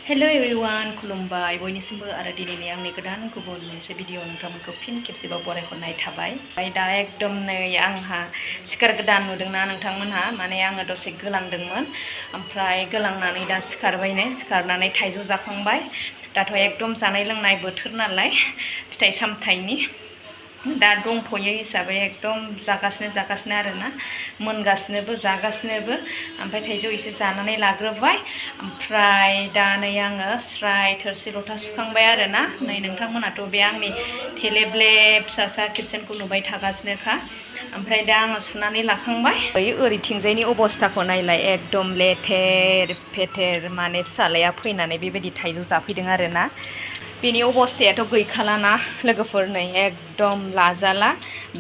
Hello everyone खुलुमबाय बयनिसिमबो आरो दिनैनि आंनि गोदान गुबुन मोनसे भिडिअ नोंथांमोनखौ फिन खेबसेबाव बरायहरनाय थाबाय। दा एकदम नै आंहा सिखार गोदान नुदोंना नोंथांमोनहा माने आङो दसे गोलांदोंमोन ओमफ्राय गोलांनानै दा सिखारबायनो सिखारनानै थाइजौ जाखांबाय। दाथ' एकदम जानाय लोंनाय बोथोर नालाय फिथाइ सामथाइनि दा दंथ'यो हिसाबै एकदम जागासिनो आरोना मोनगासिनोबो जागासिनोबो ओमफ्राय थाइजौ एसे जानानै लाग्रोबाय ओमफ्राय दा नै आङो स्राय थोरसि लथा सुखांबाय आरोना नै नोंथांमोनाथ' बे आंनि थेलेबले फिसा किटचेनखौ नुबाय थागासिनोखा ओमफ्राय दा आङो सुनानै लाखांबाय। ओरैथिंजायनि अबस्थाखौ नायलाय एकदम लेथेर फेथेर माने फिसालाया फैनानै बेबायदि थाइजौ जाफैदों आरोना बेनि अबस्थायाथ' गैखालाना लोगोफोर नै एकदम लाजाला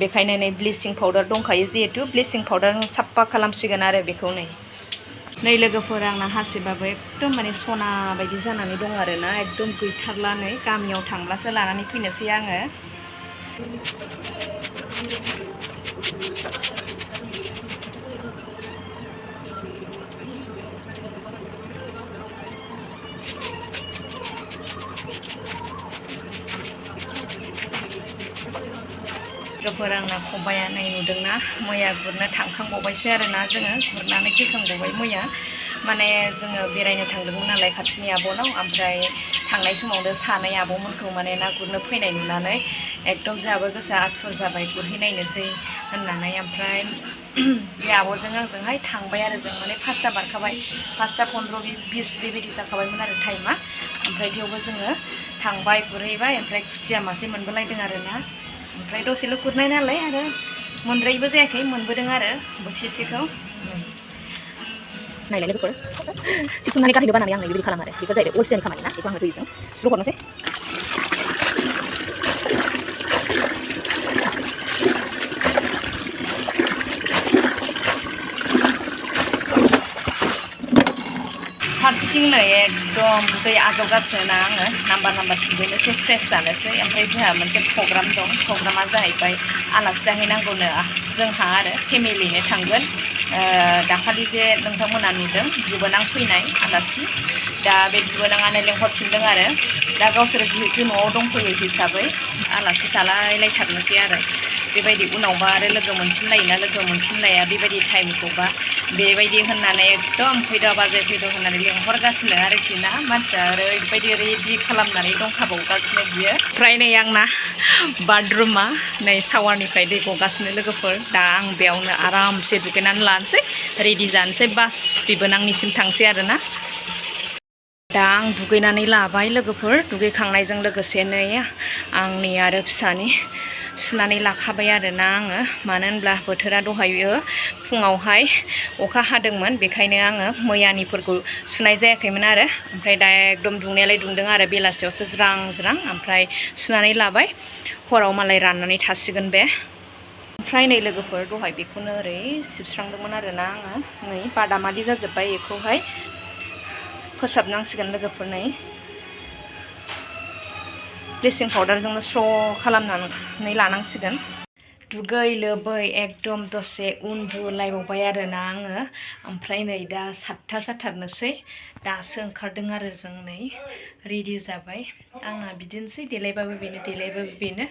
बेखायनो नै ब्लिचिं पाउडार दंखायो जिहेतु ब्लिचिं पाउडारजों साफा खालामसिगोन आरो बेखौ नै लोगोफोर आंना हासिबाबो एकदम माने सना बायदि जानानै दं आरोना एकदम गैथारला नै गामियाव थांब्लासो लानानै फैनोसै आङो। लोगोफोर आंना खबाइया नै नुदोंना मैया गुरनो थांखांबावबायसो आरोना जोङो गुरनानै फैखांबावबाय मैया माने जोङो बेरायनो थांदोंमोन नालाय खाथिनि आब'नाव ओमफ्राय थांनाय समावनो सानै आब'मोनखौ माने ना गुरनो फैनाय नुनानै एकदम जोंहाबो गोसोआ आथुर जाबाय गुरहैनायनोसै होननानै ओमफ्राय बे आब'जों आंजोंहाय थांबाय आरो जों माने 5टा बारखाबाय 5टा 15-20 बेबायदि जाखाबायमोन आरो टाइमा ओमफ्राय थेवबो जोङो थांबाय गुरहैबाय ओमफ्राय खुसिया मासे मोनबोलायदों आरोना ओमफ्राय दसेल' गुरनाय नालाय आरो मोनद्रायबो जायाखै मोनबोदों आरो बोथिसेखौ नायलाय लोगोफोर सिखुनानै गारहैनो बानानै आं बेबायदि खालामो आरो बेफोर जाहैबाय अलसियानि खामानि ना बेखौ आङो दैजों स्ल' हरनोसै। फारसेथिं नै एकदम दै आजावगासिनो ना आङो नाम्बार दुगैनोसै फ्रेस जानोसै ओमफ्राय जोंहा मोनसे प्रग्राम दं प्रग्रामा जाहैबाय आलासि जाहैनांगौनो जोंहा आरो फेमिलिनो थांगोन दाखालि जे नोंथांमोना नुदों बिबोनां फैनाय आलासि दा बे बिबोनाङानो लेंहरफिनदों आरो दा गावसोर जिहेतु न'आव दंफैयो हिसाबै आलासि जालायलायथारनोसै आरो बेबायदि उनावबा आरो लोगो मोनफिनलाया बेबायदि टाइमखौबा बेबायदि होननानै एकदम फैद' बाजै फैद' होननानै लेंहरगासिनो आरोखि ना मानसिया ओरैबायदि रेडि खालामनानै दंखाबावगासिनो बियो। ओमफ्राय नै आंना बाथरुमा नै सावारनिफ्राय दै गगासिनो लोगोफोर दा आं बेयावनो आरामसे दुगैनानै लानोसै रेडि जानोसै बास बिबोनांनिसिम थांसै आरोना। दा आं दुगैनानै लाबाय लोगोफोर दुगैखांनायजों लोगोसे नै आंनि आरो फिसानि सुनानै लाखाबाय आरोना आङो मानो होनब्ला बोथोरा दहायो फुङावहाय अखा हादोंमोन बेखायनो आङो मैयानिफोरखौ सुनाय जायाखैमोन आरो ओमफ्राय दा एकदम दुंनायालाय दुंदों आरो बेलासियावसो ज्रां ओमफ्राय सुनानै लाबाय हराव मालाय राननानै थासिगोन बे। ओमफ्राय नै लोगोफोर दहाय बेखौनो ओरै सिबस्रांदोंमोन आरोना आङो नै बादामालि जाजोब्बाय बेखौहाय फोसाबनांसिगोन लोगोफोर नै ब्लिचिं पाउडारजोंनो स्र' खालामनानै लानांसिगोन। दुगै लोबै एकदम दसे उन्दुलायबावबाय आरोना आङो ओमफ्राय नै दा 7टा जाथारनोसै दासो ओंखारदों आरो जों नै रेडि जाबाय आंना बिदिनोसै देलायबाबो बेनो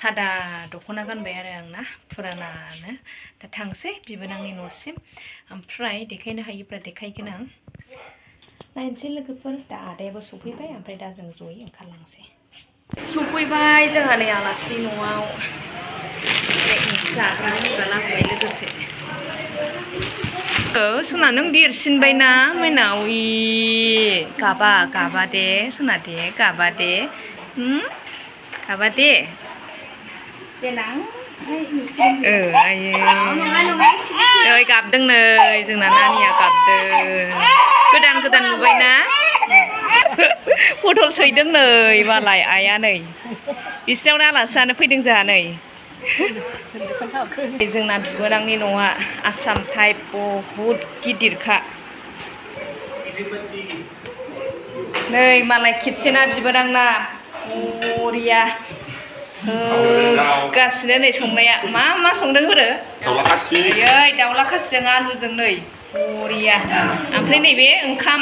सादा दख'ना गानबाय आरो आंना फुरानानो दा थांसै बिबोनांनि न'सिम ओमफ्राय देखायनो हायोब्ला देखायगोन आं नायनोसै लोगोफोर दा आदायाबो सफैबाय ओमफ्राय दा जों जयै ओंखारलांसै। सफैबाय जोंहा नै आलासिनि न'आव जाग्रा लोंग्रा लाबोबाय लोगोसे सना नों देरसिनबायना माइनाव गाबा दे सना दे गाबा दे देनां आयै गाबदों नै जोंना नानिया गाबदों गोदान नुबायना फटल सैदों नै मालाय आइया नै बिसिनावनो आलासि जानो फैदों जोंहा नै जोंना बिबोनांनि न'आ आसाम टाइप बहुद गिदिरखा नै मालाय किटचेना बिबोनांना बरिया होगासिनो नै संनाया मा संदों होरो दाउला खासिजों आलुजों नै बरिया ओमफ्राय नैबे ओंखाम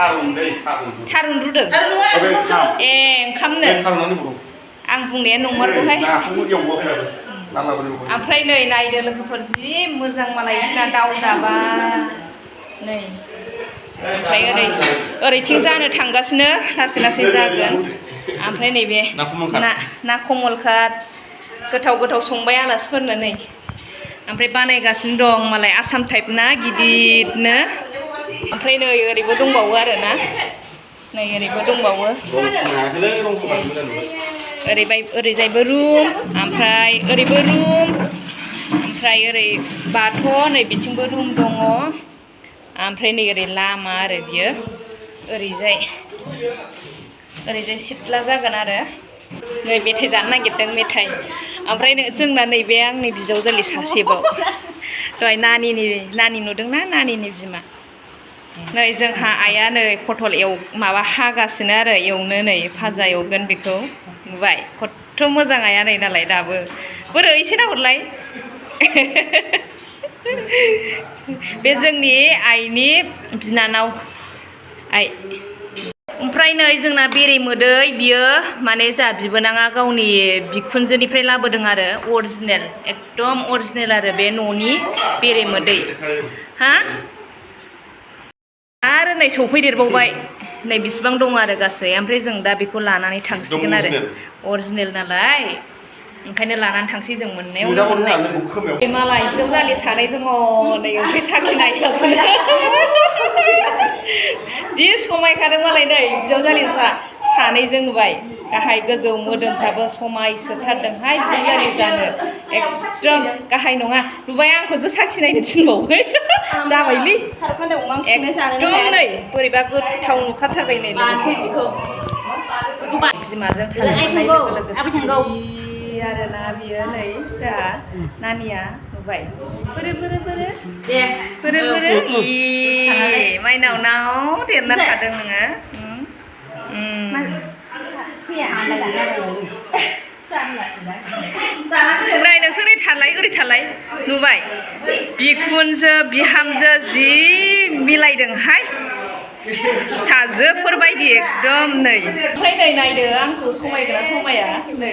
थारुन रुदों ए ओंखामनो आं बुंनाया नंमारगौहाय ओमफ्राय नै नायदो लोगोफोर जि मोजां मालाय बिसिना दाउ दाबा नै ओमफ्राय ओरैथिं जानो थांगासिनो लासै लासै जागोन ओमफ्राय नैबे ना कमलकाट गोथाव संबाय आलासिफोरनो नै ओमफ्राय बानायगासिनो दं मालाय आसाम टाइप ना गिदिरनो ओमफ्राय नै ओरैबो दंबावो आरो ना नै ओरैबो दंबावो ओरैजायबो रुम ओमफ्राय ओरैबो रुम ओमफ्राय ओरै बाथ' नै बिथिंबो रुम दङ ओमफ्राय नै ओरै लामा आरो बियो ओरैजाय सिथ्ला जागोन आरो नै मेथाइ जानो नागिरदों मेथाइ ओमफ्राय जोंना नैबे आंनि बिजावजालि सासेबाव दहाय नानि नुदोंना नानिनि बिमा नै जोंहा आइया नै पटल माबा हागासिनो आरो एवनो नै भाजा एवगोन बेखौ नुबाय खथ्थ' मोजां आइया नै नालाय दाबो बोरै एसे नाहरलाय बे जोंनि आइनि बिनानाव आइ ओमफ्राय नै जोंना बेरेमोदै बियो माने जोंहा बिबोनाङा गावनि बिखुनजोनिफ्राय लाबोदों आरो अरिजिनेल एकदम अरिजिनेल आरो बे न'नि बेरेमोदै हा आरो नै सफैदेरबावबाय नै बिसिबां दं आरो गासै ओमफ्राय जों दा बेखौ लानानै थांसिगोन आरो अरिजिनेल नालाय ओंखायनो लानानै थांसै जों मोननायाव मालाय बिजावजालि सानैजों नै ओंख्रि साखिनायगासिनो जि समायखादों मालाय नै बिजावजालि सानैजों नुबाय गाहाय गोजौ मोदोमफ्राबो समायसोथारदोंहाय बिजावजालि जानो एकदम गाहाय नङा नुबाय आंखौसो साखिनायनो थिनबावबाय जाबायलै एकदम नै बोरैबा गोथाव नुखाथारबाय नै बिमाजों थांनाय लोगो लोगो आरोना बियो नै जोंहा नानिया नुबाय बोरो माइनावनाव देरना थादों नोङो ओमफ्राय नोंसोर ओरै थालाय नुबाय बिखुनजो बिहामजो जि मिलायदोंहाय फिसाजोफोरबायदि एकदम नै ओमफ्राय नै नायदो आंखौ समायगोना समाया नै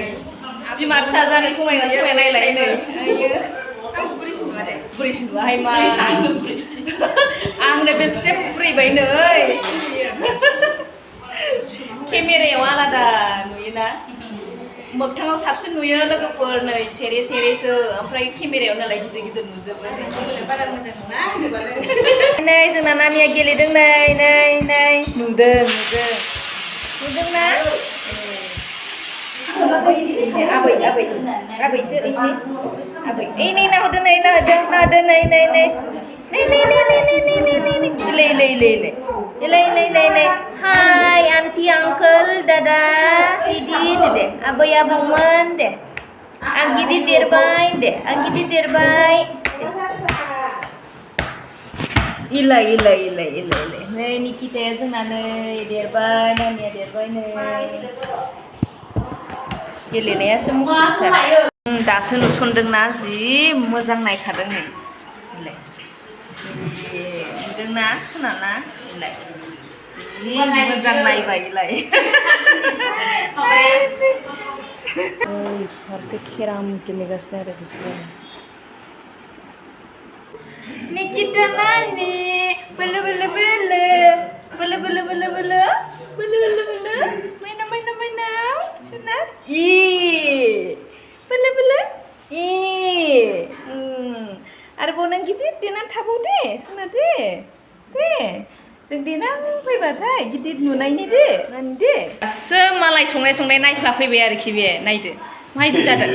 बिमा फिसा जानो समायना नायलाय नै बुरैसिन नुवाहाय मा आंनो बेसे बुरैबाय नै केमेरायाव आलादा नुयोना मोगथाङाव साबसिन नुयो लोगोफोर नै सेरेसो ओमफ्राय केमेरायाव नालाय गिदिर नुजोबो बारा मोजां नङा नै जोंना नानिया गेलेदों नै नुदोंना आबैसो नै नाहरदो नै हाय आन्टी आंकोल दादा दीदी दे आबै आबौमोन दे आं गिदिर देरबाय इलाय नै निकिताया जोंना नै देरबाय नानिया देरबाय नै गेलेनायासो मुखुबथार दासो नुसनदोंना जि मोजां नायखादों नै नुदोंना खोनाना जि मोजां नायबाय फारसे केराम गेलेगासिनो आरो बिसोरो निकिता नानि बोलो माइनाव सोना आरोबाव नों गिदिर देनानै थाबाव दे सोना दे जों देनां फैबाथाय गिदिर नुनायनि दे नानि दे दासो मालाय संनाय नायफाफैबाय आरोखि बे नायदो माबायदि जादों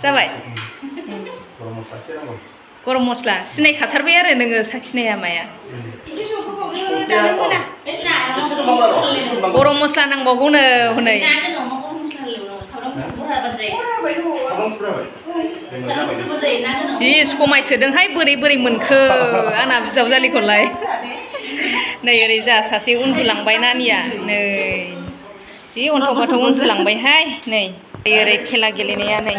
जाबाय गरम मस्ला सिनायखाथारबाय आरो नोङो साखिनाया माया गरम मस्ला नांबावगौनो हनै जि समायसोदोंहाय बोरै मोनखो आंना बिजावजालिखौलाय नै ओरै जा सासे उन्दुलांबाय नानिया नै जि अन्थाव बाथाव उन्दुलांबायहाय नै ओरै खेला गेलेनाया नै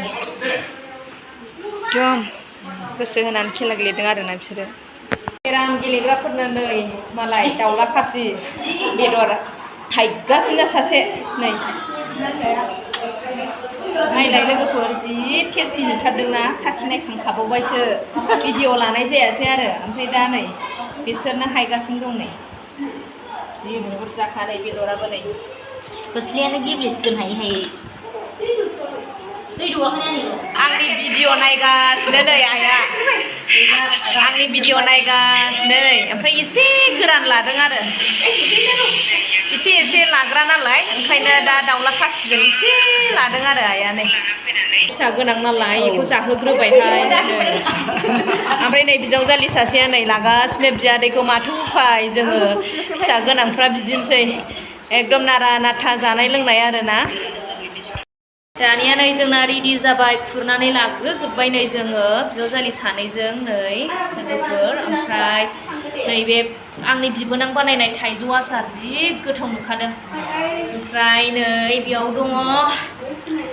एकदम गोसो होनानै खेला गेलेदों आरोना बिसोरो बेराम गेलेग्राफोरनो नै मालाय दाउला खासि बेदर हायगासिनो सासे नै नायलाय लोगोफोर जि टेस्टि नुथारदोंना साखिनायखांखाबावबायसो भिडिअ लानाय जायासै आरो ओमफ्राय दा नै बिसोरनो हायगासिनो दं नै जि बुरजाखा नै बेदराबो नै खोस्लियानो गेब्लेसिगोन हायै हायै आंनि भिडिअ नायगासिनो नै आइया आंनि भिडिअ नायगासिनो नै ओमफ्राय एसे गोरान लादों आरो एसे लाग्रा नालाय ओंखायनो दा दाउला खासिजों एसे लादों आरो आइया नै फिसा गोनां नालाय बेखौ जाहोग्रोबायहाय नै ओमफ्राय नै बिजावजालि सासेया नै लागासिनो बियादैखौ माथो उफाय जोङो फिसा गोनांफ्रा बिदिनोसै एकदम नारा नाथा जानाय लोंनाय आरोना दानिया नै जोंना रेडि जाबाय खुरनानै लाग्रोजोब्बाय नै जोङो बिजावजालि सानैजों नै लोगोफोर ओमफ्राय नैबे आंनि बिबोनां बानायनाय थाइजौ आसार जि गोथाव नुखादों ओमफ्राय नै बेयाव दङ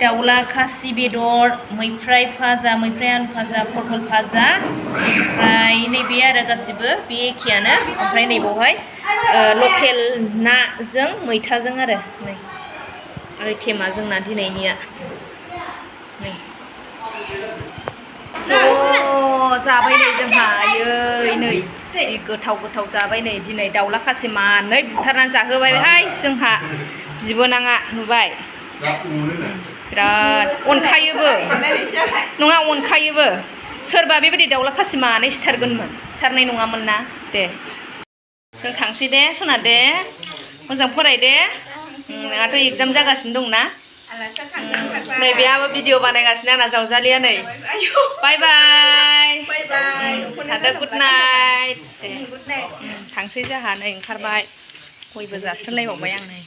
दाउला खासि बेदर मैफ्राय फाजा मैफ्राय आलु फाजा पटल फाजा ओमफ्राय नैबे आरो गासिबो बे एखेयानो ओमफ्राय नैबावहाय लकेल नाजों मैथाजों आरो नै आइटेमा जोंना दिनैनिया नै ज' जाबाय नै जोंहा आयै नै जि गोथाव जाबाय नै दिनै दाउला खासि मानै बुथारनानै जाहोबायहाय जोंहा बिबोनाङा नुबाय बिराद अनखायोबो नङा अनखायोबो सोरबा बेबायदि दाउला खासि मानै सिथारगोनमोन सिथारनाय नङामोन ना दे जों थांसै दे सना दे मोजां फराय दे आंहाथ' एगजाम जागासिनो दंना नै बेहाबो भिडिअ बानायगासिनो आंना जावजालिया नै बाय बाय थादो गुड नाइट दे थांसै जोंहा नै ओंखारबाय गयबो जास्रोलायबावबाय आं नै